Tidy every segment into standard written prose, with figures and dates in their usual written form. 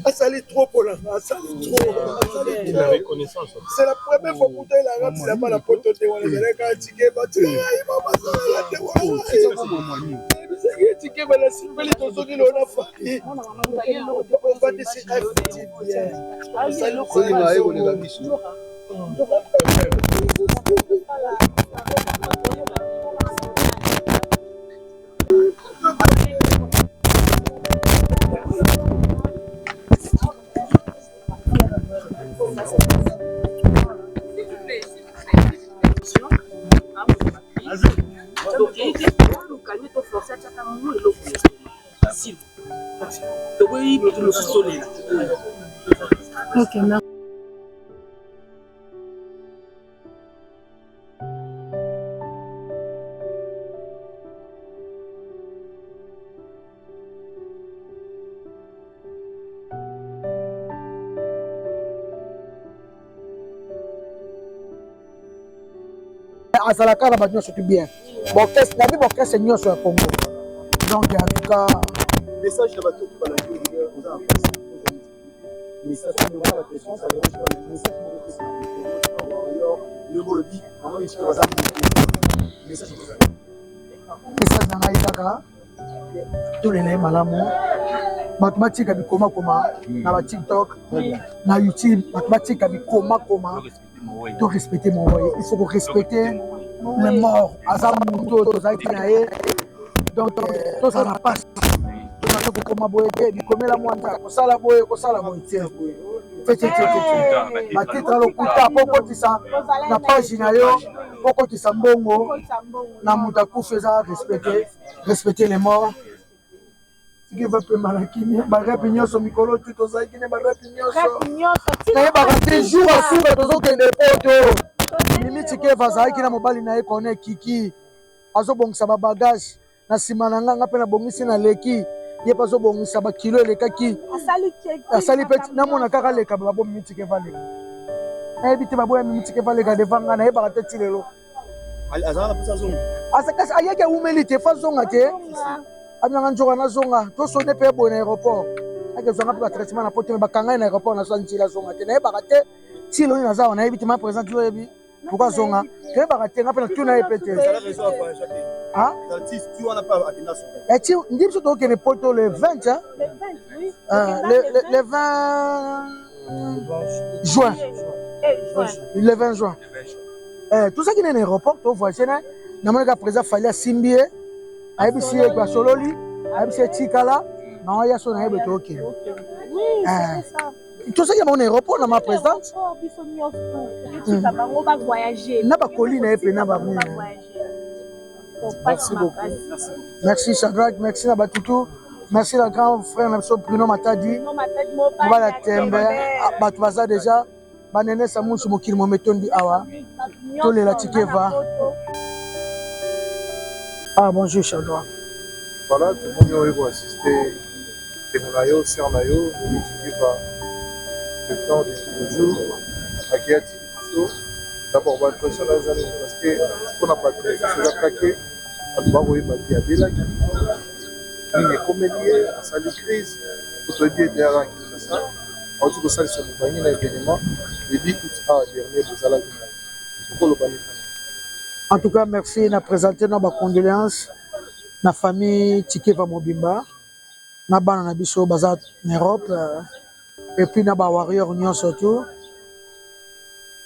Asali trop pour la asali trop. Il avait connaissance. C'est la première fois pour toi il a ramené la balle à pote de on les a ticket battu. Il va passer la tête. C'est ticket mais la cible les deux qui l'on a fait. On va décider bien. C'est il m'a évolué la mission. Ok, merci. Azalaka na bato surtout bien. Orchestre, la vie orchestre c'est sur le Congo. Donc en tout cas, message de bateau qui va la dire aux enfants. Message de la question, ça veut dire que le message le mot le dit, comment il se passe message message na kaka tous les naïs malamu. Mathématiques abi koma na ba TikTok, na YouTube, mathématiques abi koma to respecter mon voyage. Il faut respecter les morts. Azam muto to zaiki na ye. Donc tout ça n'a pas. Tout ça koma boye bi komela mwanda ko sala boye tiens. Matitra lokuta poko tisa na page na yo poko tisa mbongo na muta kufeza respecter les morts. Qui va te malakini barapi nyoso mikolo tu to zaiki ne barapi nyoso na barapi jour à jour to zo kende poto mimi tike va zaiki na mobali na ye kone kiki azo bongisa ba bagage na sima na nga pe na bongisi na leki ye pa zo bongisa ba kilo elekaki asali peti na mona kaka leka ba bo mimi tike va leka na biti ba bo mimi tike va leka devanga na ye ba teti lelo azana pesa zonga asakasi ayeke umeli te fa zonga te abinanga njoka na zonga to sonne pe bo na aéroport ake zonga pe ba traitement na poto ba kanga na aéroport na so ntila zonga te na ye ba te tilo ni na zawa na ye biti ma présent yo yebi pourquoi zonga te ba te ngapela tuna ye pete ah l'artiste tu on a pas atteint ça et tu ndim so to ke ne poto le 20 hein le 20 juin le 20 juin tout ça qui est en aéroport to voyager na mo ka présent fallait simbie ayebisi ye kwa sololi ayebisi ye tikala na ya so na yebe to okay tout ça qui est en aéroport na ma présidente na ba colis na yepe na ba mona. Merci beaucoup. Merci Shadrach, merci na batutu, merci la grand frère na so Bruno Matadi. On va la tembe batu baza déjà banene sa munsu mokili mo metondi awa to le la tikeva. Ah bonjour Shadrach. Voilà, tout le monde va assister Temonayo, Sernayo, Tikeva, le temps des jours, à Kiati, D'abord, la pression dans les années, parce que on n'a pas de pression, c'est attaqué, on va voir il y a des lacs, il y a comme lié, ça les crise, pour te dire derrière ça, en tout cas ça ils sont venus dans l'événement, et dit tout ça dernier vous allez pour le. En tout cas, merci de présenter nos condoléances na famille Tikeva Mobimba, na bana na biso baza en Europe, et puis na ba warrior union surtout.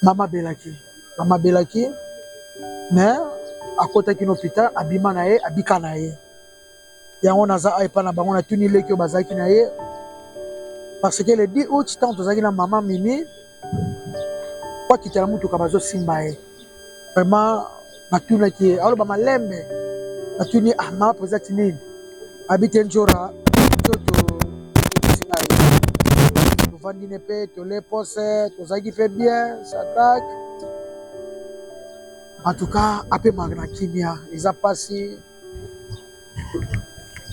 Mama Belaki, mais à côté de l'hôpital, abima na ye, abika na ye. Yango naza aipa na bango na tuni leki bazaki na ye. Parce que le 10 août, tant tozaki na maman Mimi, kwa kitala mutu kabazo simba ye. Vraiment, na tuni ki, alo ba malembe, na tuni mama présente nini. Habite njora, toto singa ye. Tovandi nepe, tole pose, tozaki fait bien, ça craque. En tout cas, après Magna Kimia, ils ont passé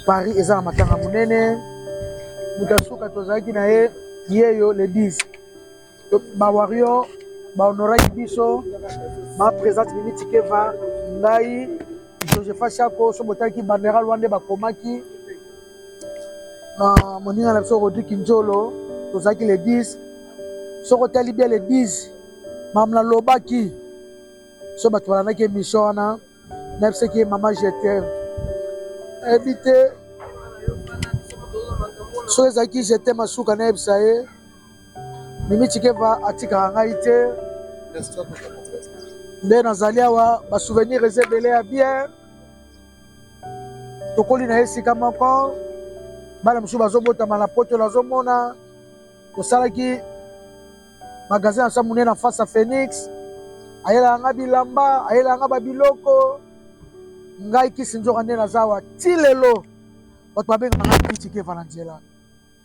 Paris, ils ont matanga munene. Mutasuka tozaki na ye, yeyo le 10. Ba wario, ba honora biso, ma présente Mimi Tikeva, ngai, Josepha Chako, so botaki bandera Rwanda ba komaki. Na moninga na biso Rodrigue Kinjolo, tozaki le 10. So kotali bien le 10. Mamla lobaki. So bato balanaki émission wana nayebisaki mama jeter évite so ezalaki jeter masuka nayebisa ye Mimi Tikeva atikaka ngai te nde nazali awa basouvenir eza ebele ya bien tokoli na ye esika moko bana mosusu bazobotama na poto nazomona tosalaki magasin ya sa monene na face à Phoenix ayelanga bilamba ayelanga babiloko ngai kisi nzoka nde nazawa ti lelo bato babengaka ngai Mimi Tikeva na nzela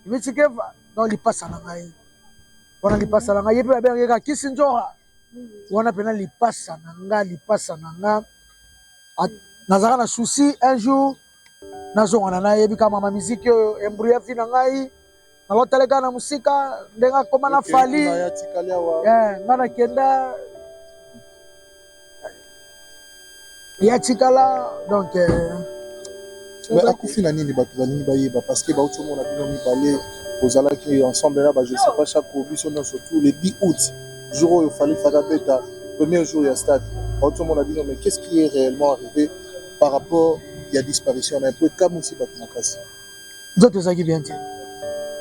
Mimi Tikeva donc lipasa na ngai wana lipasa na ngai ye mpe babengaki kaka kisi nzoka wana mpena lipasa na nga nazalaka na souci un jour nazongana na yebi kaka mama miziki oyo embrouille vi na ngai nalotaleka na mosika ndenge akoma na fali ngai nakenda ya tikala donc mais akufi na nini bato balingi bayeba parce que bauti omona bino mibale ozalaki ensemble là je sais pas chaque biso non surtout le 10 août jour où il fallait faire beta premier jour ya stade bauti omona bino mais qu'est-ce qui est réellement arrivé par rapport à la disparition on a un peu comme aussi bato makasi nzoto ezalaki bien te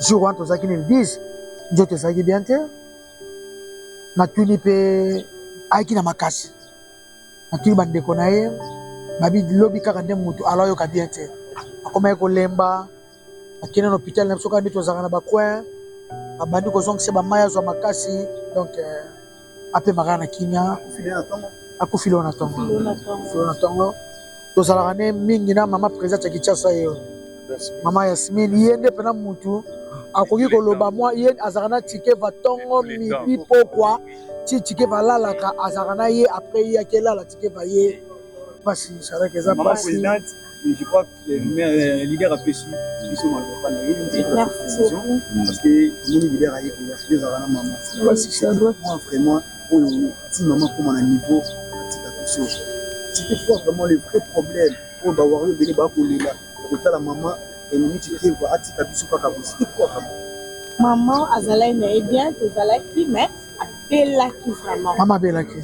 jour wana tozalaki ne le 10 nzoto ezalaki bien te natuni mpe ayaki na makasi natuni bandeko na ye babi lobi kaka nde mutu alayoka bien te akomaki kolemba akende na hôpital na biso kaka nde tozalaka na bacoin babandi kozongisa bamai azwa makasi donc apemaka na kimia akufili oyo na ntongo tozalaka ne mingi na mama présidente ya Kinshasa ye mama Yasmine ye nde mpena mutu akoki koloba mwa ye azalaka na Tikeva ntongo mibi pokwa ti Tikeva alalaka azalaka na ye apres ye akelala Tikeva ye pasi saraki eza pasi je crois que le leader a péché parce que le leader a été maman moi vraiment si maman comme à niveau c'était quoi vraiment le vrai problème pour avoir eu des débats pour la maman et nous dit va atika biso kaka c'était quoi maman azalaki na ye bien tozalaki mais abelaki vraiment mama abelaki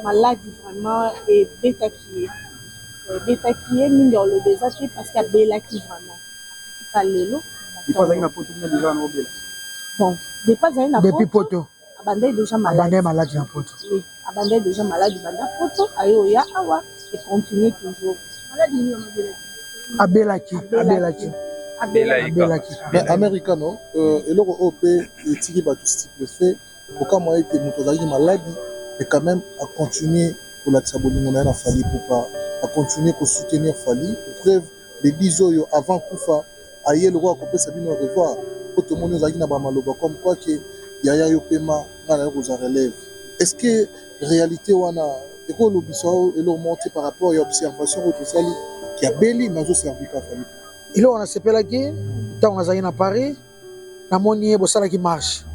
maladi vraiment ebetaki ye mingi oloba eza te parce que abelaki vraiment tika lelo bon depa azali na depuis poto abandai déjà maladi na poto abandai déjà maladi banda poto aye oya awa et continue toujours abelaki mais americano eloko oyo mpe etiki bato stupéfait okama ete moto azalaki maladi et quand même a continuer kolakisa bolingo na ye na fali pupa a continuer kosoutenir fali preuve le 10 oyo avant kufa aye lokola kopesa bino revoir po tomoni ozalaki na bamaloba comme quoi ke yaya yo pema nga na yo kozwa relève est-ce que réalité wana ekolobisa oyo eloko monte par rapport ya observation oyo tosali ki abeli nazoservi ka fali eloko nasepelaki ntango nazalaki na Paris namoni ye bosalaki marche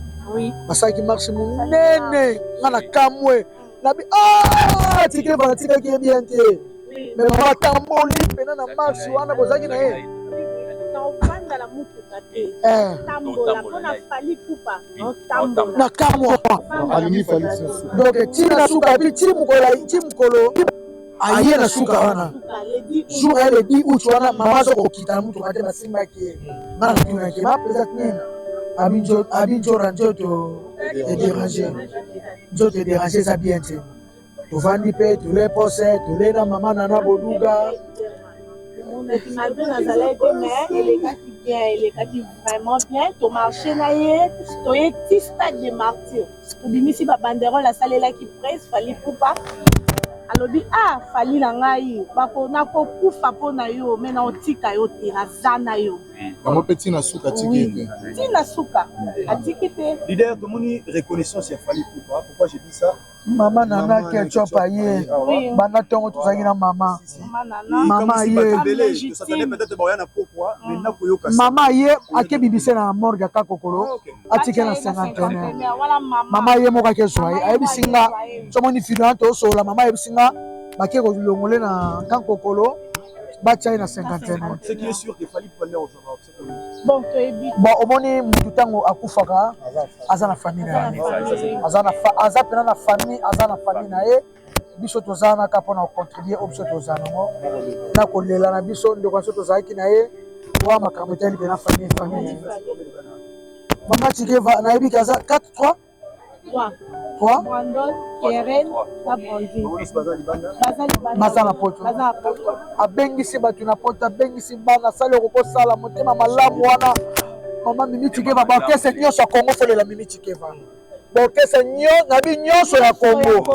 basalaki marche monene nga na kamwe nabi tike banatikaki bien te me mama atamboli mpena na marche wana bozalaki na ye na kamwa donc tina suka ti mokolo aye na suka wana jour ya le 10 août wana mama azokokita na mutuka te basimbaki ye nga na tunaki mapesat nini abi nzora nzoto edérange nzoto edérange eza bien te tovandi mpe tole pose tole na mama nana boduga malgré nazalaki mais elekaki bien elekaki vraiment bien tomarché na ye toye ti stade de martyr tobimisi babanderole asalelaki presse fali pupa alobi fali na ngai nakokufa mpo na yo me na otika yo te naza na yo bango mpe ntina suka atiki te ntina suka atiki te leader tomoni reconnaissance ya fali pupa pourquoi j'ai dit ça mama nana ketchup aye banda ntongo tozalaki na mama mama aye akebibise na morgue aka kokolo atike na 51 mama aye moko akezwa ye ayebisi nga somoni fidana tosola mama ayebisi nga bake kolongole na kan kokolo batia ye na 51 bon omoni mutu ntango akufaka aza na famille na ye aza pena na famille aza na famille na ye biso toza naka mpona kocontribue oyo biso toza nango na kolela na biso ndeko biso tozalaki na ye wa makambo etali pena famille na ye mama tikeva nayebi ke aza 4-3 baza na poto abengisi bato na poto abengisi bana asali okokosala motema malamu wana mama Mimi Tikeva bakese nyonso ya Congo folela Mimi Tikeva bakese nabi nyonso ya Congo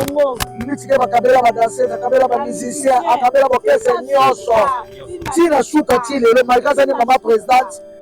Mimi Tikeva akabela badanse akabela bamusicien akabela bakese nyonso tina suka ti lelo malgré ça ni mama présidente